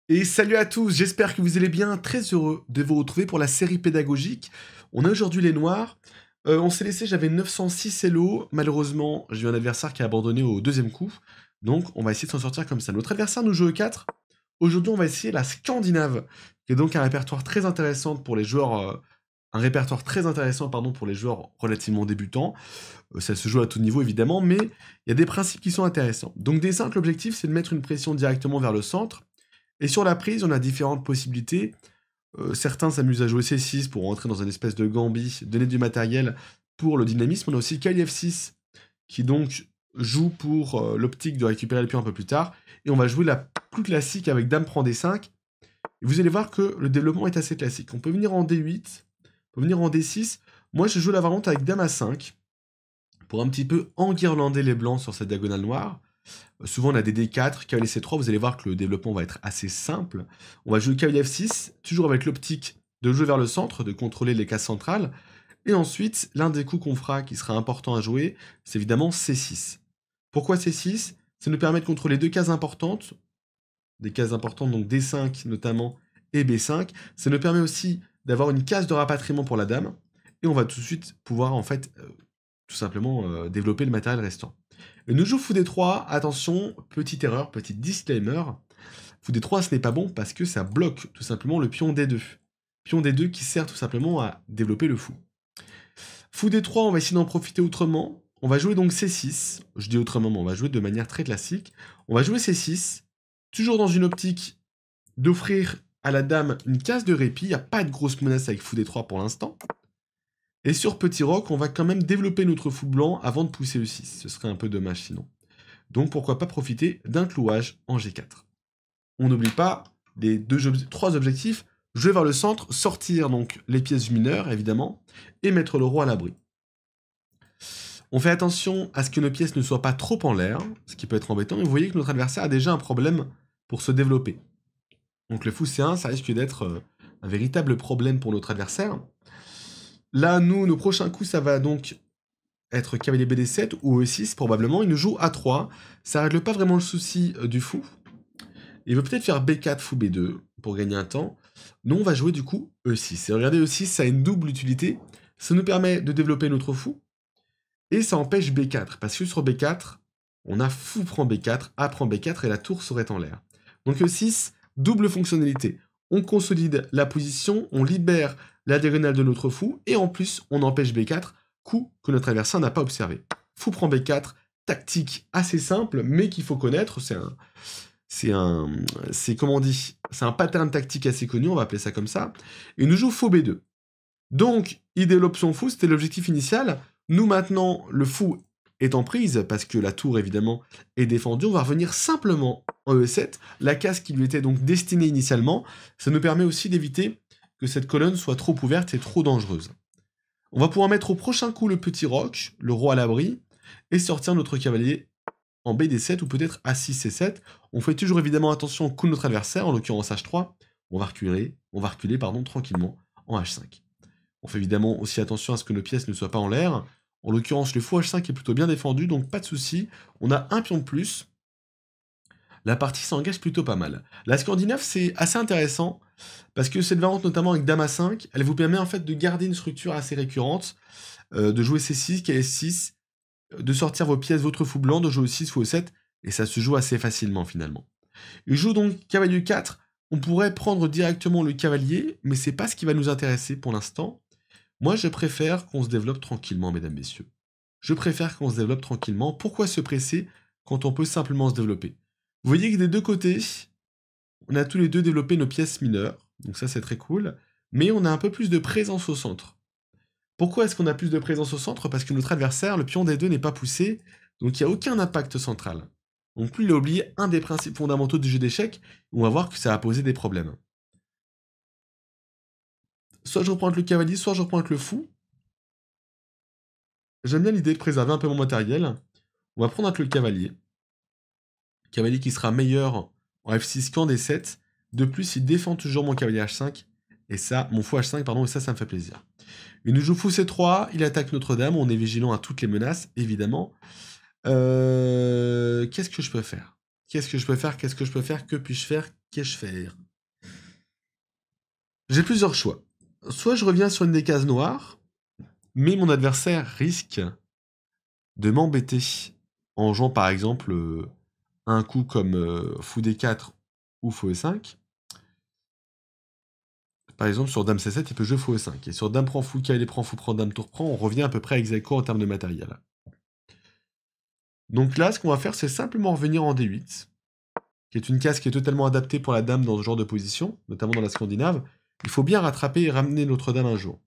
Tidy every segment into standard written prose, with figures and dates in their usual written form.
Et salut à tous, j'espère que vous allez bien, très heureux de vous retrouver pour la série pédagogique. On a aujourd'hui les noirs. On s'est laissé, j'avais 906 Hello. Malheureusement, j'ai eu un adversaire qui a abandonné au deuxième coup. Donc, on va essayer de s'en sortir comme ça. Notre adversaire nous joue E4. Aujourd'hui, on va essayer la Scandinave, qui est donc un répertoire très intéressant pour les joueurs. Un répertoire très intéressant, pardon, pour les joueurs relativement débutants. Ça se joue à tout niveau, évidemment, mais il y a des principes qui sont intéressants. Donc, D5, l'objectif, c'est de mettre une pression directement vers le centre. Et sur la prise, on a différentes possibilités. Certains s'amusent à jouer C6 pour rentrer dans une espèce de gambit, donner du matériel pour le dynamisme. On a aussi Kyle F6 qui donc joue pour l'optique de récupérer le pion un peu plus tard. Et on va jouer la plus classique avec Dame prend D5. Et vous allez voir que le développement est assez classique. On peut venir en D8, on peut venir en D6. Moi, je joue la variante avec Dame A5 pour un petit peu enguirlander les blancs sur cette diagonale noire. Souvent, on a des D4, cavalier C3, vous allez voir que le développement va être assez simple. On va jouer cavalier F6, toujours avec l'optique de jouer vers le centre, de contrôler les cases centrales. Et ensuite, l'un des coups qu'on fera qui sera important à jouer, c'est évidemment C6. Pourquoi C6? Ça nous permet de contrôler deux cases importantes, des cases importantes, donc D5 notamment, et B5. Ça nous permet aussi d'avoir une case de rapatriement pour la dame, et on va tout de suite pouvoir, en fait, tout simplement développer le matériel restant. Et nous joue Fou D3, attention, petite erreur, petit disclaimer. Fou D3, ce n'est pas bon parce que ça bloque tout simplement le pion D2. Pion D2 qui sert tout simplement à développer le fou. Fou D3, on va essayer d'en profiter autrement. On va jouer donc C6. Je dis autrement, mais on va jouer de manière très classique. On va jouer C6, toujours dans une optique d'offrir à la dame une case de répit. Il n'y a pas de grosse menace avec Fou D3 pour l'instant. Et sur Petit Roc, on va quand même développer notre fou blanc avant de pousser E6. Ce serait un peu dommage sinon. Donc pourquoi pas profiter d'un clouage en G4. On n'oublie pas les trois objectifs, jouer vers le centre, sortir donc les pièces mineures évidemment, et mettre le roi à l'abri. On fait attention à ce que nos pièces ne soient pas trop en l'air, ce qui peut être embêtant, et vous voyez que notre adversaire a déjà un problème pour se développer. Donc le fou C1, ça risque d'être un véritable problème pour notre adversaire. Là, nous, nos prochains coups, ça va donc être cavalier BD7 ou E6 probablement. Il nous joue A3. Ça règle pas vraiment le souci du fou. Il veut peut-être faire B4, fou B2 pour gagner un temps. Nous, on va jouer du coup E6. Et regardez, E6, ça a une double utilité. Ça nous permet de développer notre fou. Et ça empêche B4. Parce que sur B4, on a fou prend B4, A prend B4 et la tour serait en l'air. Donc E6, double fonctionnalité. On consolide la position, on libère la diagonale de notre fou, et en plus, on empêche B4, coup que notre adversaire n'a pas observé. Fou prend B4, tactique assez simple, mais qu'il faut connaître, c'est comment on dit, c'est un pattern tactique assez connu, on va appeler ça comme ça, et il nous joue fou B2. Donc, il développe son fou, c'était l'objectif initial. Nous, maintenant, le fou est en prise, parce que la tour, évidemment, est défendue. On va revenir simplement en E7, la case qui lui était donc destinée initialement. Ça nous permet aussi d'éviter que cette colonne soit trop ouverte et trop dangereuse. On va pouvoir mettre au prochain coup le petit roc, le roi à l'abri, et sortir notre cavalier en BD7 ou peut-être A6, C7. On fait toujours évidemment attention au coup de notre adversaire, en l'occurrence H3. On va reculer tranquillement en H5. On fait évidemment aussi attention à ce que nos pièces ne soient pas en l'air. En l'occurrence, le fou H5 est plutôt bien défendu, donc pas de souci. On a un pion de plus. La partie s'engage plutôt pas mal. La Scandinave, c'est assez intéressant, parce que cette variante, notamment avec Dame A5, elle vous permet en fait de garder une structure assez récurrente, de jouer C6, KS6, de sortir vos pièces, votre fou blanc, de jouer 6 fou E7, et ça se joue assez facilement finalement. Il joue donc cavalier 4, on pourrait prendre directement le cavalier, mais c'est pas ce qui va nous intéresser pour l'instant. Moi, je préfère qu'on se développe tranquillement, mesdames, messieurs. Je préfère qu'on se développe tranquillement. Pourquoi se presser quand on peut simplement se développer? Vous voyez que des deux côtés, on a tous les deux développé nos pièces mineures, donc ça c'est très cool, mais on a un peu plus de présence au centre. Pourquoi est-ce qu'on a plus de présence au centre? Parce que notre adversaire, le pion D2 n'est pas poussé, donc il n'y a aucun impact central. Donc lui, il a oublié un des principes fondamentaux du jeu d'échecs, on va voir que ça va poser des problèmes. Soit je reprends avec le cavalier, soit je reprends avec le fou. J'aime bien l'idée de préserver un peu mon matériel. On va prendre avec le cavalier. Cavalier qui sera meilleur en F6 qu'en D7. De plus, il défend toujours mon cavalier H5. Et ça, mon fou H5, pardon, et ça me fait plaisir. Il nous joue fou C3, il attaque Notre-Dame, on est vigilant à toutes les menaces, évidemment. Qu'est-ce que je peux faire? Qu'est-ce que je peux faire? Qu'est-ce que je peux faire? Que puis-je faire? Qu'ai-je faire? J'ai plusieurs choix. Soit je reviens sur une des cases noires, mais mon adversaire risque de m'embêter en jouant par exemple un coup comme fou D4 ou fou E5. Par exemple, sur Dame C7, il peut jouer fou E5. Et sur Dame prend fou, cavalier prend fou, prend Dame tour prend, on revient à peu près à ex aequo en termes de matériel. Donc là, ce qu'on va faire, c'est simplement revenir en D8, qui est une case qui est totalement adaptée pour la dame dans ce genre de position, notamment dans la Scandinave. Il faut bien rattraper et ramener notre dame un jour.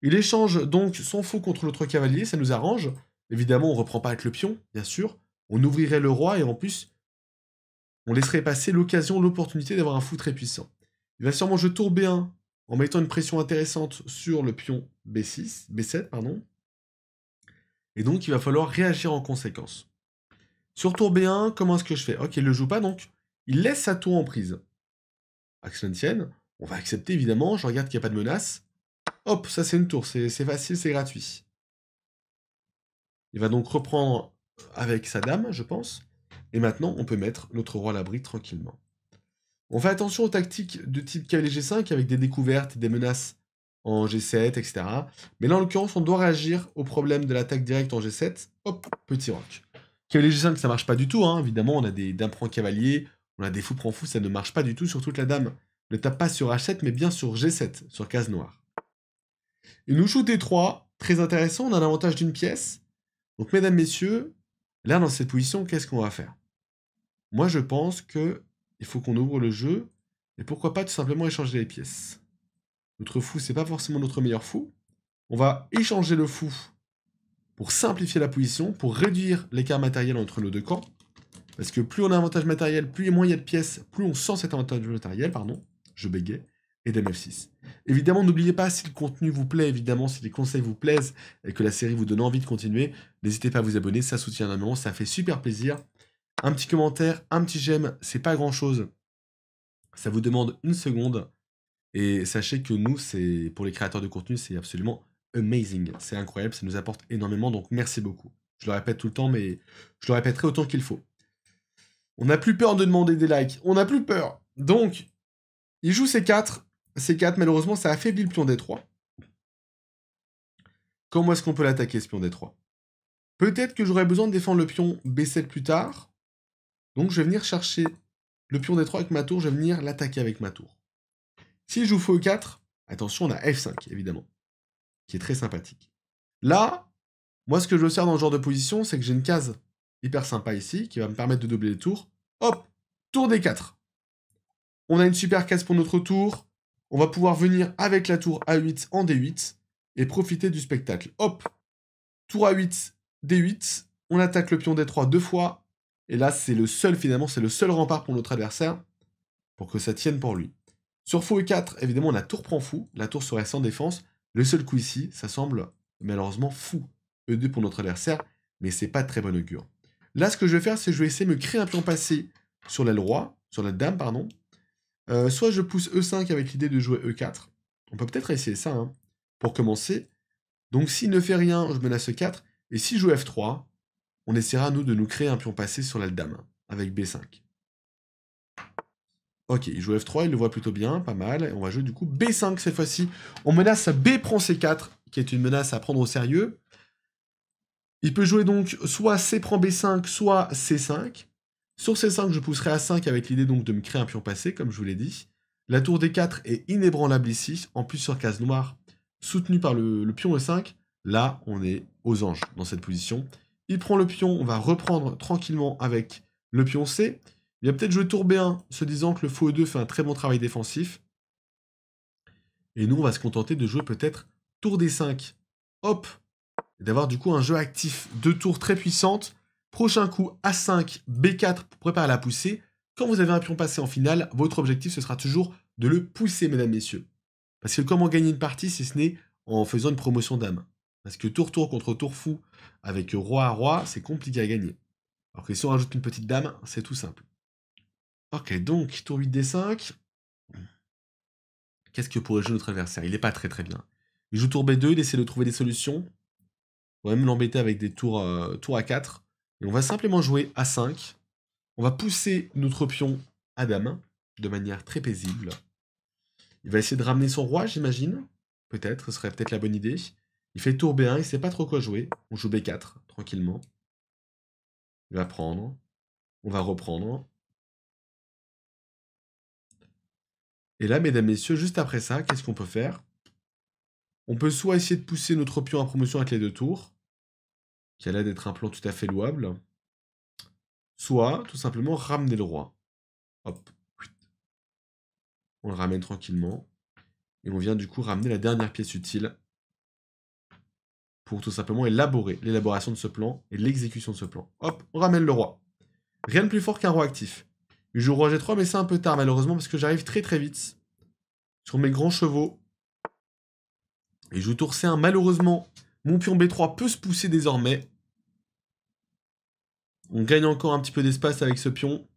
Il échange donc son fou contre l'autre cavalier, ça nous arrange. Évidemment, on ne reprend pas avec le pion, bien sûr. On ouvrirait le roi et en plus, on laisserait passer l'occasion, l'opportunité d'avoir un fou très puissant. Il va sûrement jouer tour B1 en mettant une pression intéressante sur le pion B6, B7, pardon. Et donc, il va falloir réagir en conséquence. Sur tour B1, comment est-ce que je fais? Ok, il ne le joue pas, donc il laisse sa tour en prise. À que cela ne tienne, on va accepter évidemment, je regarde qu'il n'y a pas de menace. Hop, ça c'est une tour, c'est facile, c'est gratuit. Il va donc reprendre avec sa dame, je pense. Et maintenant, on peut mettre notre roi à l'abri tranquillement. On fait attention aux tactiques de type cavalier G5 avec des découvertes, des menaces en G7, etc. Mais là, en l'occurrence, on doit réagir au problème de l'attaque directe en G7. Hop, petit roc. Cavalier G5, ça marche pas du tout, hein. Évidemment, on a des dames prend cavalier, on a des fous prend fou, ça ne marche pas du tout, surtout que la dame ne tape pas sur H7, mais bien sur G7, sur case noire. Il nous joue D3, très intéressant, on a l'avantage d'une pièce. Donc, mesdames, messieurs, là, dans cette position, qu'est-ce qu'on va faire? Moi, je pense que il faut qu'on ouvre le jeu, et pourquoi pas tout simplement échanger les pièces. Notre fou, c'est pas forcément notre meilleur fou. On va échanger le fou pour simplifier la position, pour réduire l'écart matériel entre nos deux camps. Parce que plus on a un avantage matériel, plus moins il y a de pièces, plus on sent cet avantage matériel, pardon. Je bégayais. Et Dame F6. Évidemment, n'oubliez pas, si le contenu vous plaît, évidemment, si les conseils vous plaisent, et que la série vous donne envie de continuer, n'hésitez pas à vous abonner, ça soutient énormément, ça fait super plaisir. Un petit commentaire, un petit j'aime, c'est pas grand chose. Ça vous demande une seconde. Et sachez que nous, c'est pour les créateurs de contenu, c'est absolument amazing. C'est incroyable, ça nous apporte énormément, donc merci beaucoup. Je le répète tout le temps, mais je le répéterai autant qu'il faut. On n'a plus peur de demander des likes, on n'a plus peur. Donc, il joue C4. C4, malheureusement, ça affaiblit le pion D3. Comment est-ce qu'on peut l'attaquer, ce pion D3? Peut-être que j'aurais besoin de défendre le pion B7 plus tard. Donc, je vais venir chercher le pion D3 avec ma tour, je vais venir l'attaquer avec ma tour. Si je joue fou E4, attention, on a F5, évidemment, qui est très sympathique. Là, moi, ce que je veux faire dans ce genre de position, c'est que j'ai une case hyper sympa ici, qui va me permettre de doubler les tours. Hop, tour D4. On a une super case pour notre tour. On va pouvoir venir avec la tour A8 en D8 et profiter du spectacle. Hop, tour A8, D8. On attaque le pion D3 deux fois. Et là, c'est le seul, finalement, c'est le seul rempart pour notre adversaire pour que ça tienne pour lui. Sur fou E4, évidemment, la tour prend fou. La tour serait sans défense. Le seul coup ici, ça semble malheureusement fou. E2 pour notre adversaire, mais c'est pas de très bon augure. Là, ce que je vais faire, c'est que je vais essayer de me créer un pion passé sur l'aile roi, sur la dame, pardon. Soit je pousse E5 avec l'idée de jouer E4. On peut peut-être essayer ça, hein, pour commencer. Donc s'il ne fait rien, je menace E4. Et si je joue F3, on essaiera, nous, de nous créer un pion passé sur l'aile dame, avec B5. Ok, il joue F3, il le voit plutôt bien, pas mal. Et on va jouer du coup B5 cette fois-ci. On menace B prend C4, qui est une menace à prendre au sérieux. Il peut jouer donc soit C prend B5, soit C5. Sur C5, je pousserai A5 avec l'idée donc de me créer un pion passé, comme je vous l'ai dit. La tour D4 est inébranlable ici, en plus sur case noire, soutenue par le pion E5. Là, on est aux anges dans cette position. Il prend le pion, on va reprendre tranquillement avec le pion C. Il va peut-être jouer tour B1, se disant que le fou E2 fait un très bon travail défensif. Et nous, on va se contenter de jouer peut-être tour D5. Hop! Et d'avoir du coup un jeu actif. Deux tours très puissantes. Prochain coup, A5, B4 pour préparer la poussée. Quand vous avez un pion passé en finale, votre objectif, ce sera toujours de le pousser, mesdames, messieurs. Parce que comment gagner une partie si ce n'est en faisant une promotion dame? Parce que tour-tour contre tour fou, avec roi à roi, c'est compliqué à gagner. Alors que si on rajoute une petite dame, c'est tout simple. Ok, donc, tour 8D5. Qu'est-ce que pourrait jouer notre adversaire? Il n'est pas très très bien. Il joue tour B2, il essaie de trouver des solutions. On va même l'embêter avec des tours, tour A4. Et on va simplement jouer A5. On va pousser notre pion à dame, de manière très paisible. Il va essayer de ramener son roi, j'imagine. Peut-être, ce serait peut-être la bonne idée. Il fait tour B1, il sait pas trop quoi jouer. On joue B4, tranquillement. Il va prendre. On va reprendre. Et là, mesdames, messieurs, juste après ça, qu'est-ce qu'on peut faire? On peut soit essayer de pousser notre pion à promotion avec les 2 tours, qui a l'air d'être un plan tout à fait louable, soit, tout simplement, ramener le roi. Hop. On le ramène tranquillement. Et on vient du coup ramener la dernière pièce utile pour tout simplement élaborer l'élaboration de ce plan et l'exécution de ce plan. Hop, on ramène le roi. Rien de plus fort qu'un roi actif. Je joue roi G3, mais c'est un peu tard malheureusement parce que j'arrive très très vite sur mes grands chevaux. Et je joue tour C1. Malheureusement, mon pion B3 peut se pousser désormais. On gagne encore un petit peu d'espace avec ce pion.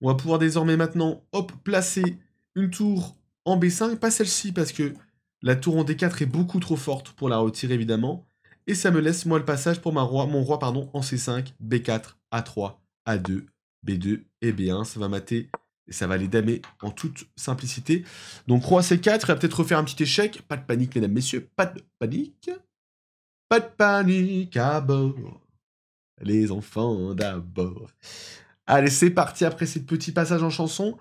On va pouvoir désormais maintenant, hop, placer une tour en B5. Pas celle-ci parce que la tour en D4 est beaucoup trop forte pour la retirer évidemment. Et ça me laisse moi le passage pour mon roi en C5, B4, A3, A2, B2 et B1. Ça va mater et ça va les damer en toute simplicité. Donc roi C4, il va peut-être refaire un petit échec. Pas de panique mesdames, messieurs, pas de panique. Pas de panique à bord. Les enfants d'abord. Allez, c'est parti après ce petit passage en chanson.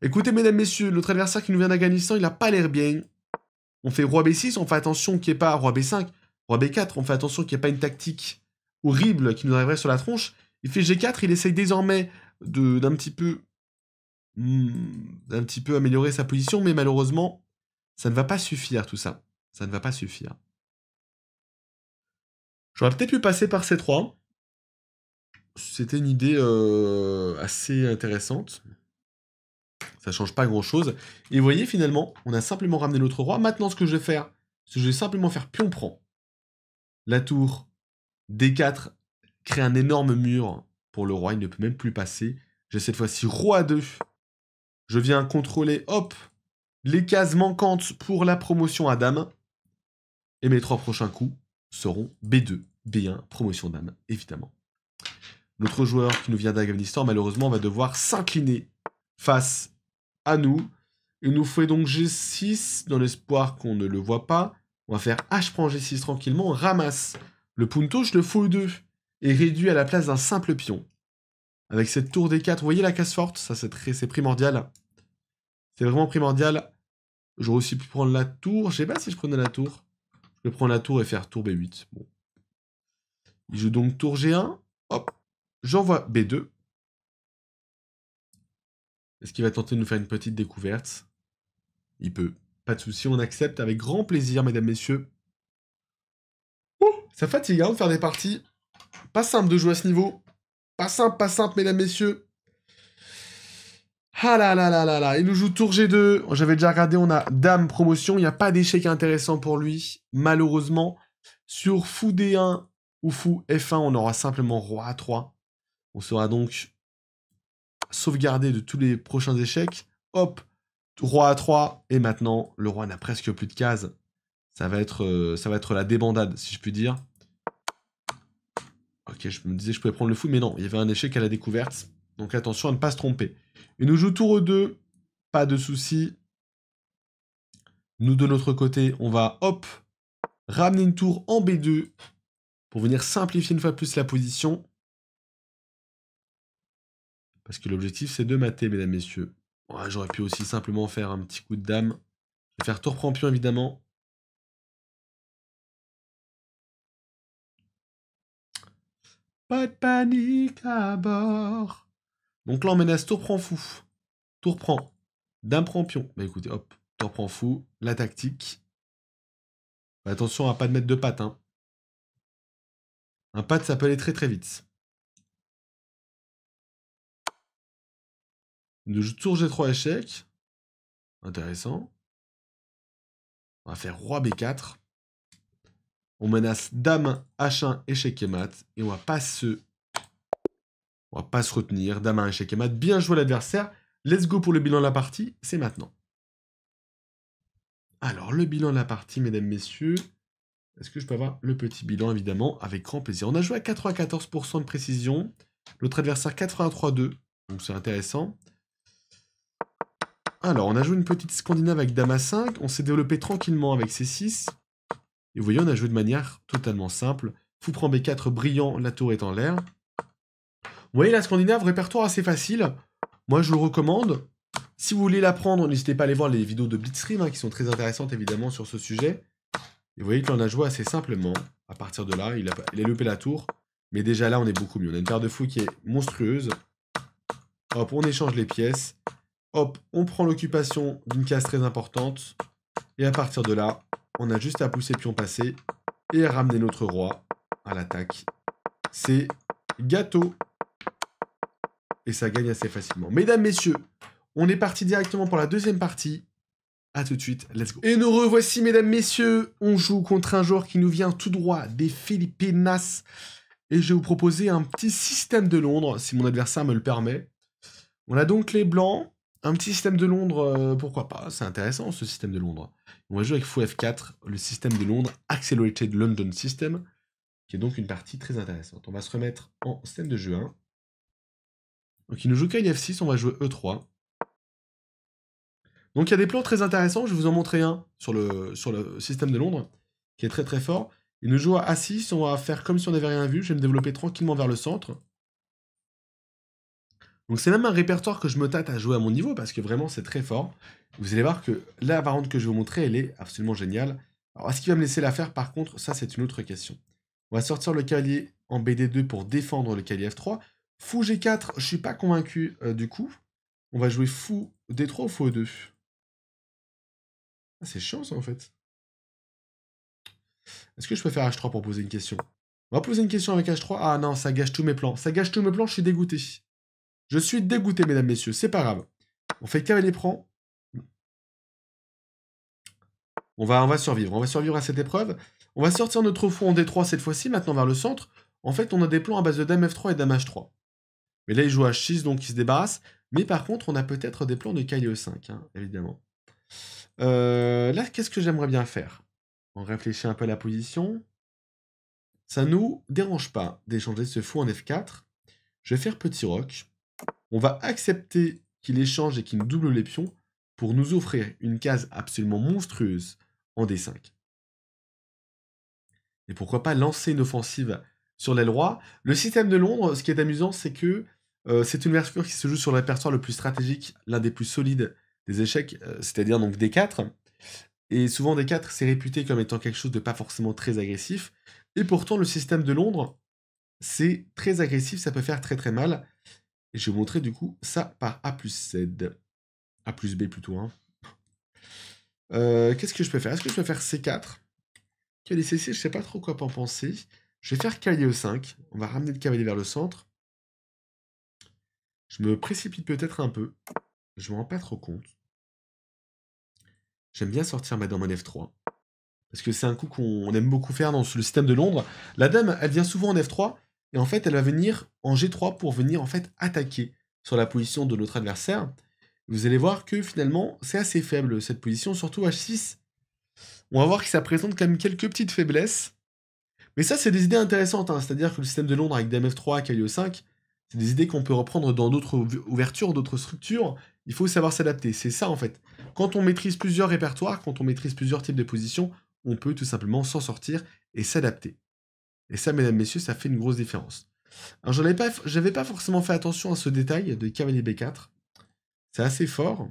Écoutez, mesdames, messieurs, notre adversaire qui nous vient d'Afghanistan, il a pas l'air bien. On fait roi B6, on fait attention qu'il n'y ait pas roi B5, roi B4, on fait attention qu'il n'y ait pas une tactique horrible qui nous arriverait sur la tronche. Il fait G4, il essaye désormais d'un petit peu améliorer sa position, mais malheureusement, ça ne va pas suffire tout ça. Ça ne va pas suffire. J'aurais peut-être pu passer par C3. C'était une idée assez intéressante. Ça change pas grand-chose. Et vous voyez, finalement, on a simplement ramené notre roi. Maintenant, ce que je vais faire, c'est que je vais simplement faire pion prend. La tour D4 crée un énorme mur pour le roi. Il ne peut même plus passer. J'ai cette fois-ci roi 2. Je viens contrôler, hop, les cases manquantes pour la promotion à dame. Et mes 3 prochains coups seront B2, B1, promotion dame, évidemment. Notre joueur qui nous vient d'Afghanistan, malheureusement, va devoir s'incliner face à nous. Il nous fait donc G6 dans l'espoir qu'on ne le voit pas. On va faire H prend G6 tranquillement. On ramasse le punto, je le fous 2 et réduit à la place d'un simple pion. Avec cette tour D4, vous voyez la case forte? Ça, c'est primordial. C'est vraiment primordial. J'aurais aussi pu prendre la tour. Je sais pas si je prenais la tour. Je vais prendre la tour et faire tour B8. Bon. Il joue donc tour G1. Hop. J'envoie B2. Est-ce qu'il va tenter de nous faire une petite découverte? Il peut. Pas de souci, on accepte avec grand plaisir, mesdames, messieurs. Ouh, ça fatigue hein, de faire des parties. Pas simple de jouer à ce niveau. Pas simple, mesdames, messieurs. Ah là là là là là. Il nous joue tour G2. J'avais déjà regardé, on a dame promotion. Il n'y a pas d'échec intéressant pour lui, malheureusement. Sur fou D1 ou fou F1, on aura simplement roi A3. On sera donc sauvegardé de tous les prochains échecs. Hop, roi A3. Et maintenant, le roi n'a presque plus de cases. Ça va être la débandade, si je puis dire. Ok, je me disais que je pouvais prendre le fou, mais non, il y avait un échec à la découverte. Donc attention à ne pas se tromper. Il nous joue tour E2, pas de souci. Nous, de notre côté, on va, hop, ramener une tour en B2 pour venir simplifier une fois de plus la position. Parce que l'objectif, c'est de mater, mesdames, messieurs. Ouais, j'aurais pu aussi simplement faire un petit coup de dame. Je vais faire tour prend pion, évidemment. Pas de panique à bord. Donc là, on menace tour prend fou. Tour prend. Dame prend pion. Bah écoutez, hop. Tour prend fou. La tactique. Bah, attention à pas de mettre de patte. Hein. Un patte, ça peut aller très très vite. Il joue tour G3 échec. Intéressant. On va faire roi B4. On menace dame H1 échec et mat. Et on va pas se retenir. Dame 1 échec et mat. Bien joué l'adversaire. Let's go pour le bilan de la partie. C'est maintenant. Alors, le bilan de la partie, mesdames, messieurs. Est-ce que je peux avoir le petit bilan, évidemment, avec grand plaisir. On a joué à 94% de précision. L'autre adversaire, 83,2. Donc c'est intéressant. Alors, on a joué une petite Scandinave avec Dame A5. On s'est développé tranquillement avec C6. Et vous voyez, on a joué de manière totalement simple. Fou prend B4 brillant, la tour est en l'air. Vous voyez, la Scandinave, répertoire assez facile. Moi, je vous le recommande. Si vous voulez l'apprendre, n'hésitez pas à aller voir les vidéos de Blitzstream, hein, qui sont très intéressantes, évidemment, sur ce sujet. Et vous voyez qu'on a joué assez simplement. À partir de là, il a loupé la tour. Mais déjà là, on est beaucoup mieux. On a une paire de fous qui est monstrueuse. Hop, on échange les pièces. Hop, on prend l'occupation d'une case très importante. Et à partir de là, on a juste à pousser pion passé et à ramener notre roi à l'attaque. C'est gâteau. Et ça gagne assez facilement. Mesdames, messieurs, on est parti directement pour la deuxième partie. A tout de suite, let's go. Et nous revoici, mesdames, messieurs. On joue contre un joueur qui nous vient tout droit des Philippinas. Et je vais vous proposer un petit système de Londres, si mon adversaire me le permet. On a donc les blancs. Un petit système de Londres, pourquoi pas. C'est intéressant, ce système de Londres. On va jouer avec fou F4, le système de Londres, Accelerated London System, qui est donc une partie très intéressante. On va se remettre en système de jeu 1. Donc il nous joue cavalier F6, on va jouer E3. Donc il y a des plans très intéressants, je vais vous en montrer un sur le système de Londres, qui est très très fort. Il nous joue à A6, on va faire comme si on n'avait rien vu, je vais me développer tranquillement vers le centre. Donc c'est même un répertoire que je me tâte à jouer à mon niveau, parce que vraiment c'est très fort. Vous allez voir que la variante que je vais vous montrer, elle est absolument géniale. Alors est-ce qu'il va me laisser la faire par contre? Ça c'est une autre question. On va sortir le cavalier en BD2 pour défendre le cavalier F3. Fou G4, je suis pas convaincu du coup. On va jouer fou D3 ou fou E2. Ah, c'est chiant ça en fait. Est-ce que je peux faire H3 pour poser une question? On va poser une question avec H3. Ah non, ça gâche tous mes plans. Ça gâche tous mes plans, je suis dégoûté. Je suis dégoûté, mesdames, messieurs. C'est pas grave. On fait cavalier prend. On va survivre. On va survivre à cette épreuve. On va sortir notre fou en D3 cette fois-ci, maintenant vers le centre. En fait, on a des plans à base de Dame F3 et Dame H3. Mais là, il joue H6, donc il se débarrasse. Mais par contre, on a peut-être des plans de cavalier E5, hein, évidemment. Là, qu'est-ce que j'aimerais bien faire? On réfléchit un peu à la position. Ça nous dérange pas d'échanger ce fou en F4. Je vais faire petit roc. On va accepter qu'il échange et qu'il nous double les pions pour nous offrir une case absolument monstrueuse en D5. Et pourquoi pas lancer une offensive sur l'aile roi. Le système de Londres, ce qui est amusant, c'est que c'est une ouverture qui se joue sur le répertoire le plus stratégique, l'un des plus solides des échecs, c'est-à-dire donc D4. Et souvent D4, c'est réputé comme étant quelque chose de pas forcément très agressif. Et pourtant, le système de Londres, c'est très agressif, ça peut faire très très mal. Et je vais vous montrer du coup ça par A plus Z. A plus B plutôt. Hein. Qu'est-ce que je peux faire? Est-ce que je peux faire C4? Cavalier C6, je sais pas trop quoi en penser. Je vais faire cavalier E5. On va ramener le cavalier vers le centre. Je me précipite peut-être un peu. Je me rends pas trop compte. J'aime bien sortir ma dame en F3. Parce que c'est un coup qu'on aime beaucoup faire dans le système de Londres. La dame, elle vient souvent en F3. Et en fait, elle va venir en G3 pour venir en fait attaquer sur la position de notre adversaire. Vous allez voir que finalement, c'est assez faible cette position, surtout H6. On va voir que ça présente quand même quelques petites faiblesses. Mais ça, c'est des idées intéressantes. Hein. C'est-à-dire que le système de Londres avec Dame F3, cavalier E5, c'est des idées qu'on peut reprendre dans d'autres ouvertures, d'autres structures. Il faut savoir s'adapter. C'est ça, en fait. Quand on maîtrise plusieurs répertoires, quand on maîtrise plusieurs types de positions, on peut tout simplement s'en sortir et s'adapter. Et ça, mesdames, messieurs, ça fait une grosse différence. Alors, j'avais pas forcément fait attention à ce détail de cavalier B4. C'est assez fort.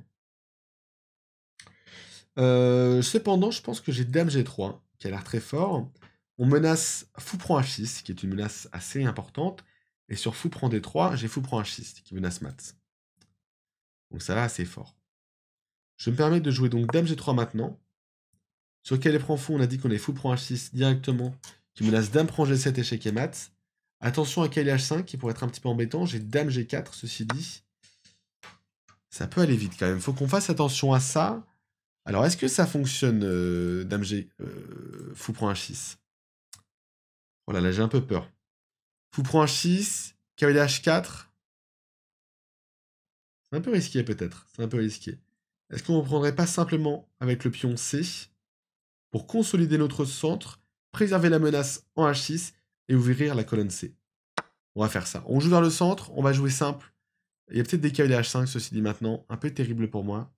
Cependant, je pense que j'ai Dame G3, qui a l'air très fort. On menace Fou prend H6, qui est une menace assez importante. Et sur Fou prend D3, j'ai Fou prend H6, qui menace mat. Donc ça va assez fort. Je me permets de jouer donc Dame G3 maintenant. Sur cavalier prend fou, on a dit qu'on est Fou prend H6 directement, qui menace Dame prend G7, échec et mat. Attention à cavalier H5, qui pourrait être un petit peu embêtant. J'ai Dame G4, ceci dit. Ça peut aller vite quand même. Faut qu'on fasse attention à ça. Alors, est-ce que ça fonctionne, Dame G... Fou prend H6? Voilà, là, j'ai un peu peur. Fou prend H6, cavalier H4. C'est un peu risqué, peut-être. C'est un peu risqué. Est-ce qu'on ne prendrait pas simplement avec le pion C pour consolider notre centre, préserver la menace en H6 et ouvrir la colonne C? On va faire ça. On joue vers le centre, on va jouer simple. Il y a peut-être des cavaliers H5, ceci dit maintenant. Un peu terrible pour moi.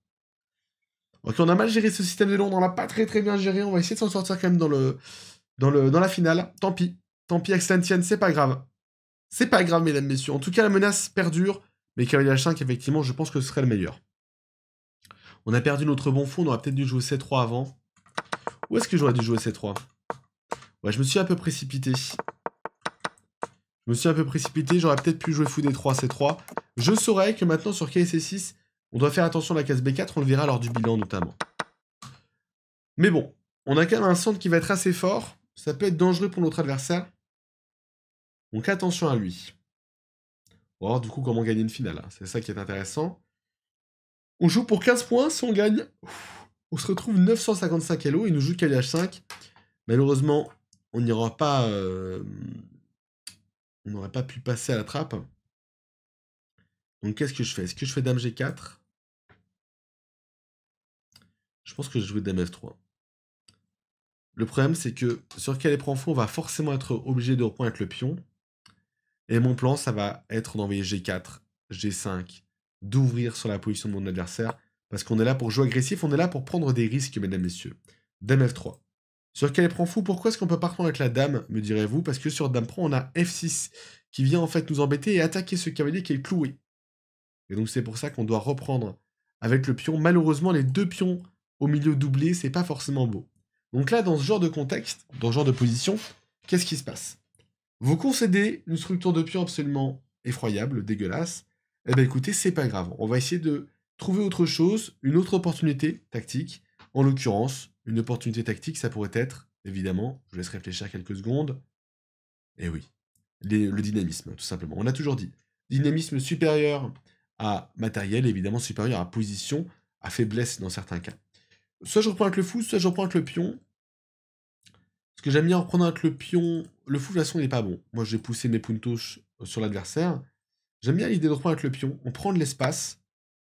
Ok, on a mal géré ce système de Londres, on l'a pas très bien géré. On va essayer de s'en sortir quand même dans la finale. Tant pis. Tant pis, Axlantienne, c'est pas grave. C'est pas grave, mesdames, messieurs. En tout cas, la menace perdure. Mais cavalier H5, effectivement, je pense que ce serait le meilleur. On a perdu notre bon fond, on aurait peut-être dû jouer C3 avant. Où est-ce que j'aurais dû jouer C3? Ouais, je me suis un peu précipité. J'aurais peut-être pu jouer fou D3, C3. Je saurais que maintenant, sur KC6, on doit faire attention à la case B4, on le verra lors du bilan, notamment. Mais bon, on a quand même un centre qui va être assez fort. Ça peut être dangereux pour notre adversaire. Donc attention à lui. On va voir du coup comment gagner une finale. C'est ça qui est intéressant. On joue pour 15 points. Si on gagne, on se retrouve 955 Elo. Il nous joue cavalier H5. Malheureusement, on n'aura pas... on n'aurait pas pu passer à la trappe. Donc qu'est-ce que je fais? Est-ce que je fais dame G4? Je pense que je joue dame F3. Le problème, c'est que sur cavalier prend fou, on va forcément être obligé de reprendre avec le pion. Et mon plan, ça va être d'envoyer G4, G5, d'ouvrir sur la position de mon adversaire. Parce qu'on est là pour jouer agressif, on est là pour prendre des risques, mesdames, messieurs. Dame F3. Sur cavalier prend fou, pourquoi est-ce qu'on peut pas reprendre avec la dame, me direz-vous? Parce que sur dame prend, on a F6 qui vient en fait nous embêter et attaquer ce cavalier qui est cloué. Et donc c'est pour ça qu'on doit reprendre avec le pion. Malheureusement, les deux pions au milieu doublés, c'est pas forcément beau. Donc là, dans ce genre de contexte, dans ce genre de position, qu'est-ce qui se passe? Vous concédez une structure de pion absolument effroyable, dégueulasse. Eh bien écoutez, c'est pas grave. On va essayer de trouver autre chose, une autre opportunité tactique. En l'occurrence, une opportunité tactique, ça pourrait être, évidemment, je vous laisse réfléchir quelques secondes. Eh oui, le dynamisme, tout simplement. On a toujours dit, dynamisme supérieur à matériel, évidemment supérieur à position, à faiblesse dans certains cas. Soit je reprends avec le fou, soit je reprends avec le pion. Parce que j'aime bien reprendre avec le pion. Le fou, de toute façon, il n'est pas bon. Moi, j'ai poussé mes puntos sur l'adversaire. J'aime bien l'idée de reprendre avec le pion. On prend de l'espace.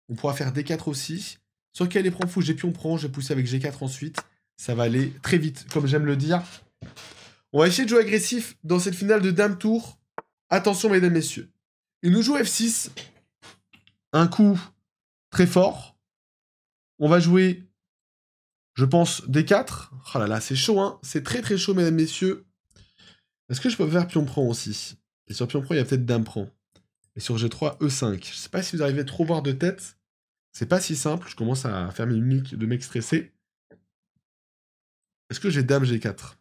On pourra faire D4 aussi. Sur quel prend fou, j'ai pion prend. J'ai poussé avec G4 ensuite. Ça va aller très vite, comme j'aime le dire. On va essayer de jouer agressif dans cette finale de Dame Tour. Attention, mesdames, messieurs. Il nous joue F6. Un coup très fort. On va jouer... Je pense D4. Oh là là, c'est chaud, hein. C'est très chaud, mesdames, messieurs. Est-ce que je peux faire pion prend aussi? Et sur pion prend, il y a peut-être dame prend. Et sur G3, E5. Je sais pas si vous arrivez à trop voir de tête. C'est pas si simple. Je commence à faire mes mimiques de mec stressé. Est-ce que j'ai dame G4?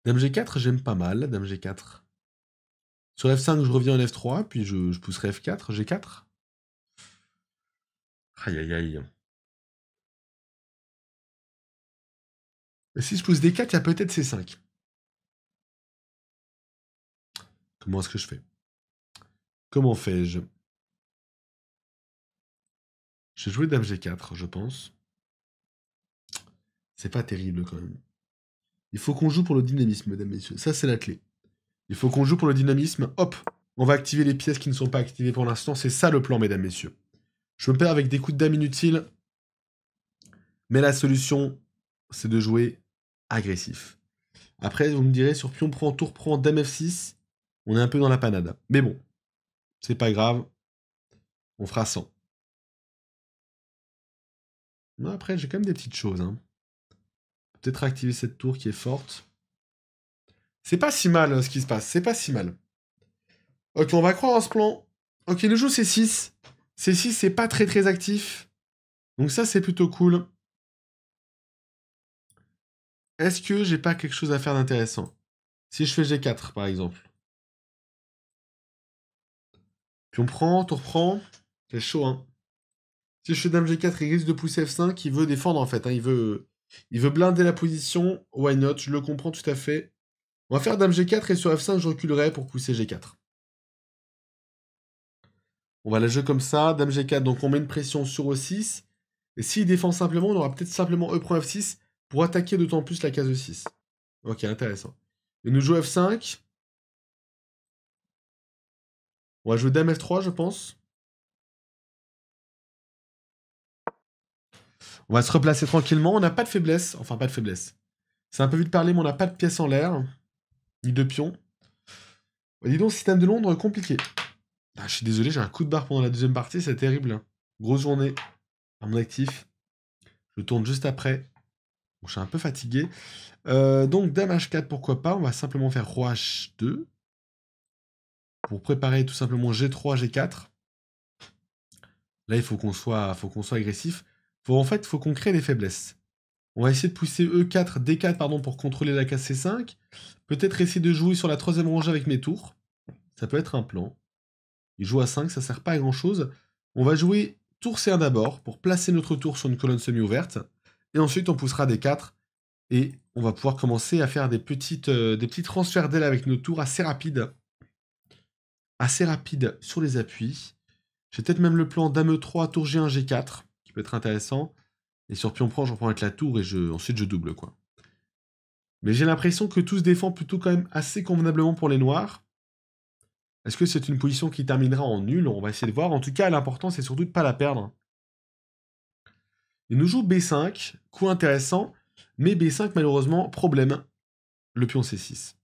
Dame G4, j'aime pas mal, dame G4. Sur F5, je reviens en F3, puis je pousserai F4, G4. Aïe aïe aïe. Et si je pousse D4, il y a peut-être C5. Comment est-ce que je fais? Comment fais-je? J'ai joué dame G4, je pense. C'est pas terrible quand même. Il faut qu'on joue pour le dynamisme, mesdames, messieurs. Ça, c'est la clé. Il faut qu'on joue pour le dynamisme. Hop, on va activer les pièces qui ne sont pas activées pour l'instant. C'est ça le plan, mesdames, messieurs. Je me perds avec des coups de dame inutiles. Mais la solution, c'est de jouer agressif. Après, vous me direz, sur pion prend, tour prend, dame F6, on est un peu dans la panade. Mais bon, c'est pas grave. On fera 100. Après, j'ai quand même des petites choses. Hein. Peut-être activer cette tour qui est forte. C'est pas si mal ce qui se passe. C'est pas si mal. Ok, on va croire en ce plan. Ok, le jeu c'est 6. C6, c'est pas très actif. Donc ça, c'est plutôt cool. Est-ce que j'ai pas quelque chose à faire d'intéressant? Si je fais G4, par exemple. Puis on prend, tour prend. C'est chaud, hein. Si je fais dame G4, il risque de pousser F5. Il veut défendre, en fait. Hein. Il veut blinder la position. Why not? Je le comprends tout à fait. On va faire dame G4 et sur F5, je reculerai pour pousser G4. On va la jouer comme ça. Dame G4, donc on met une pression sur E6. Et s'il défend simplement, on aura peut-être simplement E prend F6 pour attaquer d'autant plus la case E6. Ok, intéressant. Il nous joue F5. On va jouer dame F3, je pense. On va se replacer tranquillement. On n'a pas de faiblesse. Enfin, pas de faiblesse. C'est un peu vite parler, mais on n'a pas de pièces en l'air. Ni de pions. Dis donc, système de Londres, compliqué. Ah, je suis désolé, j'ai un coup de barre pendant la deuxième partie, c'est terrible. Hein. Grosse journée à mon actif. Je tourne juste après. Bon, je suis un peu fatigué. Donc, dame H4, pourquoi pas. On va simplement faire roi H2. Pour préparer tout simplement G3, G4. Là, il faut qu'on soit agressif. En fait, il faut qu'on crée des faiblesses. On va essayer de pousser E4, D4 pardon, pour contrôler la case C5. Peut-être essayer de jouer sur la troisième rangée avec mes tours. Ça peut être un plan. Il joue à 5, ça sert pas à grand chose. On va jouer tour C1 d'abord, pour placer notre tour sur une colonne semi-ouverte. Et ensuite, on poussera D4. Et on va pouvoir commencer à faire des petits transferts d'aile avec nos tours assez rapides. Assez rapides sur les appuis. J'ai peut-être même le plan Dame E3, tour G1, G4, qui peut être intéressant. Et sur pion prend, j'en prends avec la tour et ensuite je double, quoi. Mais j'ai l'impression que tout se défend plutôt quand même assez convenablement pour les noirs. Est-ce que c'est une position qui terminera en nul? On va essayer de voir. En tout cas, l'important, c'est surtout de ne pas la perdre. Il nous joue B5, coup intéressant, mais B5, malheureusement, problème. Le pion C6.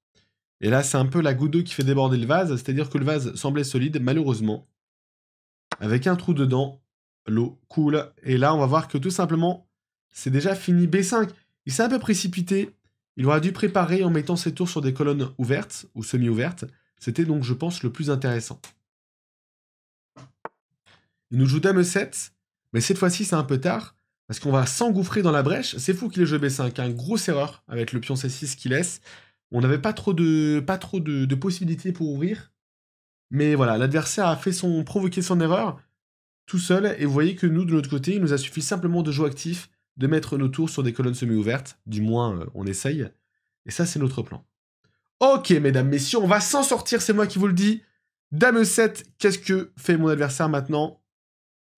Et là, c'est un peu la goutte d'eau qui fait déborder le vase, c'est-à-dire que le vase semblait solide, malheureusement. Avec un trou dedans, l'eau coule. Et là, on va voir que tout simplement, c'est déjà fini. B5, il s'est un peu précipité. Il aurait dû préparer en mettant ses tours sur des colonnes ouvertes ou semi-ouvertes. C'était donc, je pense, le plus intéressant. Il nous joue Dame E7, mais cette fois-ci, c'est un peu tard, parce qu'on va s'engouffrer dans la brèche. C'est fou qu'il ait joué B5, hein. Grosse erreur avec le pion C6 qu'il laisse. On n'avait pas trop de possibilités pour ouvrir. Mais voilà, l'adversaire a provoqué son erreur tout seul, et vous voyez que nous, de notre côté, il nous a suffi simplement de jouer actif, de mettre nos tours sur des colonnes semi-ouvertes. Du moins, on essaye. Et ça, c'est notre plan. Ok, mesdames, messieurs, on va s'en sortir, c'est moi qui vous le dis. Dame E7, qu'est-ce que fait mon adversaire maintenant?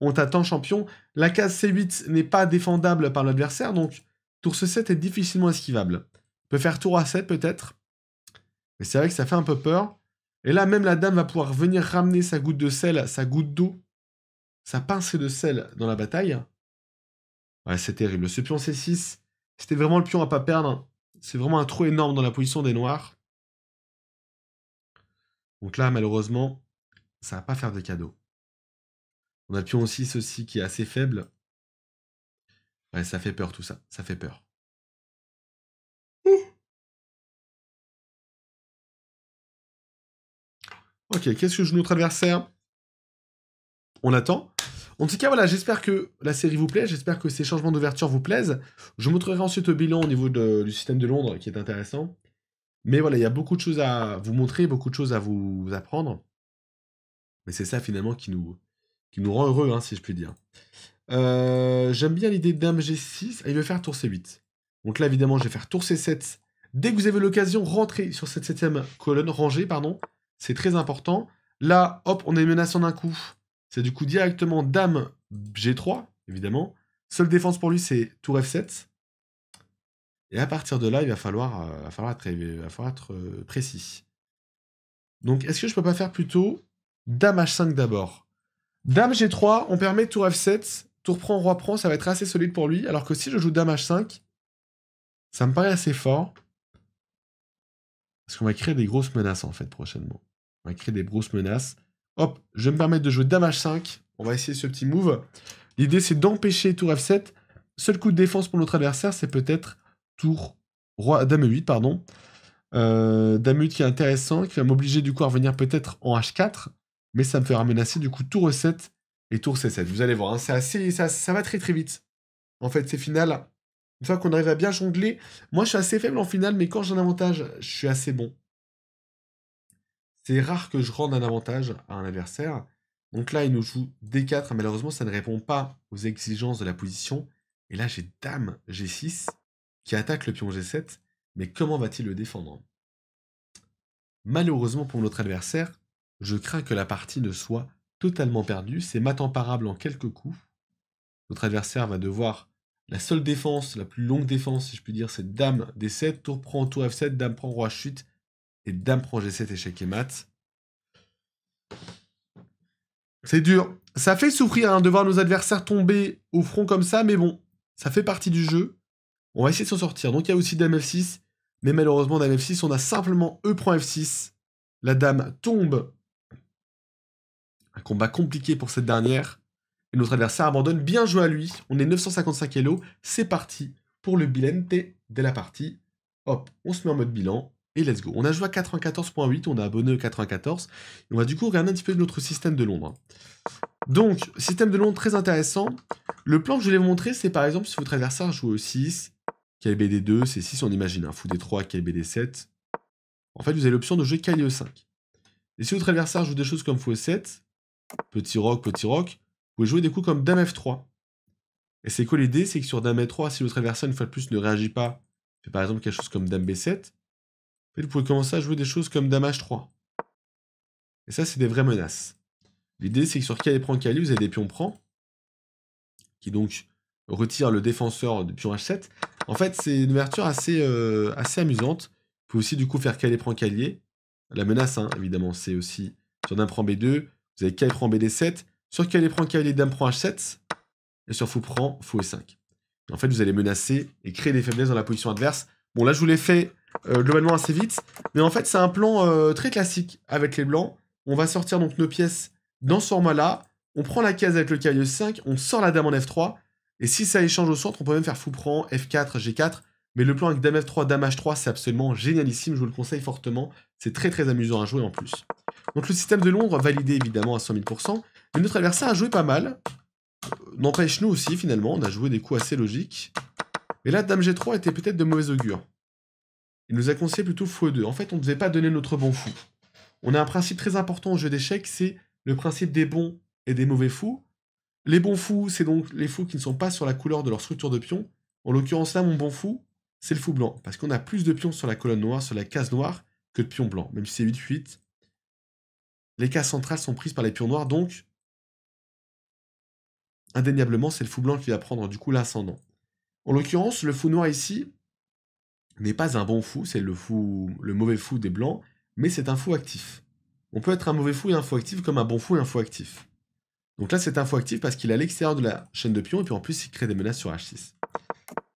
On t'attend, champion. La case C8 n'est pas défendable par l'adversaire, donc tour C7 est difficilement esquivable. On peut faire tour A7, peut-être. Mais c'est vrai que ça fait un peu peur. Et là, même la dame va pouvoir venir ramener sa goutte de sel, sa goutte d'eau, sa pincée de sel dans la bataille. Ouais, c'est terrible. Ce pion C6, c'était vraiment le pion à pas perdre. C'est vraiment un trou énorme dans la position des noirs. Donc là, malheureusement, ça va pas faire de cadeau. On a le pion aussi, ceci qui est assez faible. Ouais, ça fait peur tout ça. Ça fait peur. Ok, qu'est-ce que joue notre adversaire? On attend. En tout cas, voilà, j'espère que la série vous plaît, j'espère que ces changements d'ouverture vous plaisent. Je vous montrerai ensuite le bilan au niveau du système de Londres, qui est intéressant. Mais voilà, il y a beaucoup de choses à vous montrer, beaucoup de choses à vous apprendre. Mais c'est ça, finalement, qui nous rend heureux, hein, si je puis dire. J'aime bien l'idée de Dame G6, et il veut faire tour C8. Donc là, évidemment, je vais faire tour C7. Dès que vous avez l'occasion, rentrez sur cette 7ème colonne, rangée, pardon. C'est très important. Là, hop, on a une menace en un coup. C'est du coup directement Dame G3, évidemment. Seule défense pour lui, c'est tour F7. Et à partir de là, il va falloir être précis. Donc, est-ce que je peux pas faire plutôt Dame H5 d'abord? Dame G3, on permet tour F7, tour prend, roi prend, ça va être assez solide pour lui. Alors que si je joue Dame H5, ça me paraît assez fort. Parce qu'on va créer des grosses menaces, en fait, prochainement. On va créer des grosses menaces. Hop, je vais me permettre de jouer Dame H5. On va essayer ce petit move. L'idée, c'est d'empêcher tour F7. Seul coup de défense pour notre adversaire, c'est peut-être tour Dame E8, pardon. Dame E8 qui est intéressant, qui va m'obliger du coup à revenir peut-être en H4. Mais ça me fera menacer du coup tour E7 et tour C7. Vous allez voir, hein, ça va très très vite. En fait, ces finales, une fois qu'on arrive à bien jongler, moi je suis assez faible en finale, mais quand j'ai un avantage, je suis assez bon. C'est rare que je rende un avantage à un adversaire. Donc là, il nous joue D4. Malheureusement, ça ne répond pas aux exigences de la position. Et là, j'ai Dame G6 qui attaque le pion G7. Mais comment va-t-il le défendre? Malheureusement pour notre adversaire, je crains que la partie ne soit totalement perdue. C'est mat en parable en quelques coups. Notre adversaire va devoir... La seule défense, la plus longue défense, si je puis dire, c'est Dame D7, tour prend, tour F7, Dame prend, roi chute, et Dame prend G7, échec et mat. C'est dur. Ça fait souffrir hein, de voir nos adversaires tomber au front comme ça, mais bon, ça fait partie du jeu. On va essayer de s'en sortir. Donc il y a aussi Dame F6, mais malheureusement, Dame F6, on a simplement E prend F6. La Dame tombe Un combat compliqué pour cette dernière. Et notre adversaire abandonne. Bien joué à lui. On est 955 Elo. C'est parti pour le bilente de la partie. Hop, on se met en mode bilan. Et let's go. On a joué à 94.8. On a abonné au 94. Et on va du coup regarder un petit peu notre système de Londres. Donc, système de Londres très intéressant. Le plan que je vais vous montrer, c'est par exemple si votre adversaire joue au 6, KLBD2, c'est 6, on imagine, un fou D3, KLBD7. En fait, vous avez l'option de jouer KLE5. Et si votre adversaire joue des choses comme fou E7, petit roc, vous pouvez jouer des coups comme Dame F3. Et c'est quoi l'idée? C'est que sur Dame F3, si votre adversaire, une fois de plus, ne réagit pas, fait par exemple quelque chose comme Dame B7, en fait, vous pouvez commencer à jouer des choses comme Dame H3. Et ça, c'est des vraies menaces. L'idée, c'est que sur KL prend KL, vous avez des pions prend, qui donc retire le défenseur du pion H7. En fait, c'est une ouverture assez amusante. Vous pouvez aussi du coup faire KL prend calier. La menace, hein, évidemment, c'est aussi sur Dame prend B2, vous avez KL prend BD7, sur KL prend calier, Dame prend H7, et sur fou prend fou E5. Et en fait, vous allez menacer et créer des faiblesses dans la position adverse. Bon, là, je vous l'ai fait globalement assez vite, mais en fait, c'est un plan très classique avec les blancs. On va sortir donc nos pièces dans ce format-là. On prend la case avec le calier 5, on sort la dame en F3, et si ça échange au centre, on peut même faire fou prend, F4, G4, mais le plan avec dame F3, dame H3, c'est absolument génialissime, je vous le conseille fortement, c'est très très amusant à jouer en plus. Donc le système de Londres, validé évidemment à 100 000%, mais notre adversaire a joué pas mal, n'empêche nous aussi finalement, on a joué des coups assez logiques, mais là dame G3 était peut-être de mauvais augure. Il nous a conseillé plutôt fou E2, en fait on ne devait pas donner notre bon fou. On a un principe très important au jeu d'échecs, c'est le principe des bons et des mauvais fous. Les bons fous, c'est donc les fous qui ne sont pas sur la couleur de leur structure de pion. En l'occurrence là, mon bon fou, c'est le fou blanc, parce qu'on a plus de pions sur la colonne noire, sur la case noire, que de pions blancs, même si c'est 8-8. Les cases centrales sont prises par les pions noirs, donc indéniablement, c'est le fou blanc qui va prendre du coup l'ascendant. En l'occurrence, le fou noir ici n'est pas un bon fou, c'est le mauvais fou des blancs, mais c'est un fou actif. On peut être un mauvais fou et un fou actif comme un bon fou et un fou actif. Donc là, c'est un fou actif parce qu'il est à l'extérieur de la chaîne de pions, et puis en plus, il crée des menaces sur H6.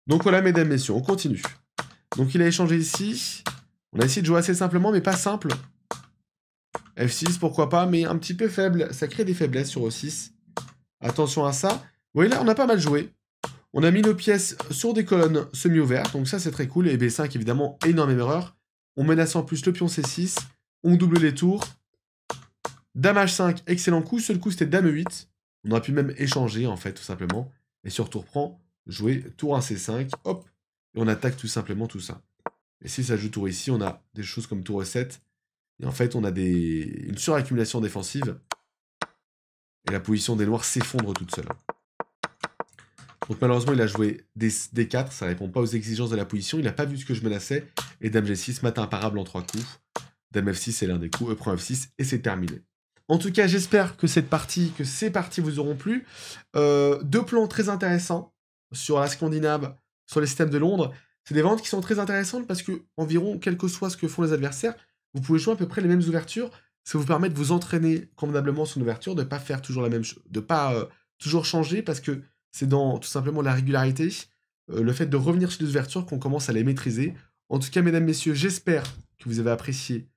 Donc voilà, mesdames, messieurs, on continue. Donc il a échangé ici. On a essayé de jouer assez simplement, mais pas simple. F6, pourquoi pas, mais un petit peu faible. Ça crée des faiblesses sur O6. Attention à ça. Vous voyez là, on a pas mal joué. On a mis nos pièces sur des colonnes semi-ouvertes, donc ça, c'est très cool. Et B5, évidemment, énorme erreur. On menace en plus le pion C6. On double les tours. Dame H5, excellent coup. Seul coup, c'était Dame E8. On aurait pu même échanger, en fait, tout simplement. Et sur tour prend, jouer tour 1 C5. Hop. Et on attaque tout simplement tout ça. Et si ça joue tour ici, on a des choses comme tour E7. Et en fait, on a une suraccumulation défensive. Et la position des noirs s'effondre toute seule. Donc malheureusement, il a joué D4. Ça ne répond pas aux exigences de la position. Il n'a pas vu ce que je menaçais. Et Dame G6, mat imparable en 3 coups. Dame F6, c'est l'un des coups. E prend F6. Et c'est terminé. En tout cas, j'espère que ces parties vous auront plu. Deux plans très intéressants sur la Scandinave, sur les systèmes de Londres. C'est des ventes qui sont très intéressantes parce que, environ, quel que soit ce que font les adversaires, vous pouvez jouer à peu près les mêmes ouvertures. Ça vous permet de vous entraîner convenablement sur une ouverture, de ne pas faire toujours la même chose, de ne pas toujours changer parce que c'est dans tout simplement la régularité, le fait de revenir sur les ouvertures qu'on commence à les maîtriser. En tout cas, mesdames, messieurs, j'espère que vous avez apprécié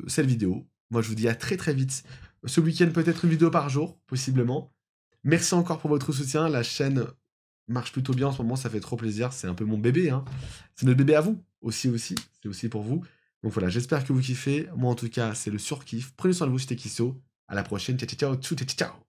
cette vidéo. Moi, je vous dis à très très vite. Ce week-end, peut-être une vidéo par jour, possiblement. Merci encore pour votre soutien. La chaîne marche plutôt bien en ce moment, ça fait trop plaisir. C'est un peu mon bébé, hein. C'est notre bébé à vous, aussi. C'est aussi pour vous. Donc voilà, j'espère que vous kiffez. Moi, en tout cas, c'est le surkiff. Prenez soin de vous, c'était Kisso. À la prochaine. Ciao, ciao, ciao, ciao.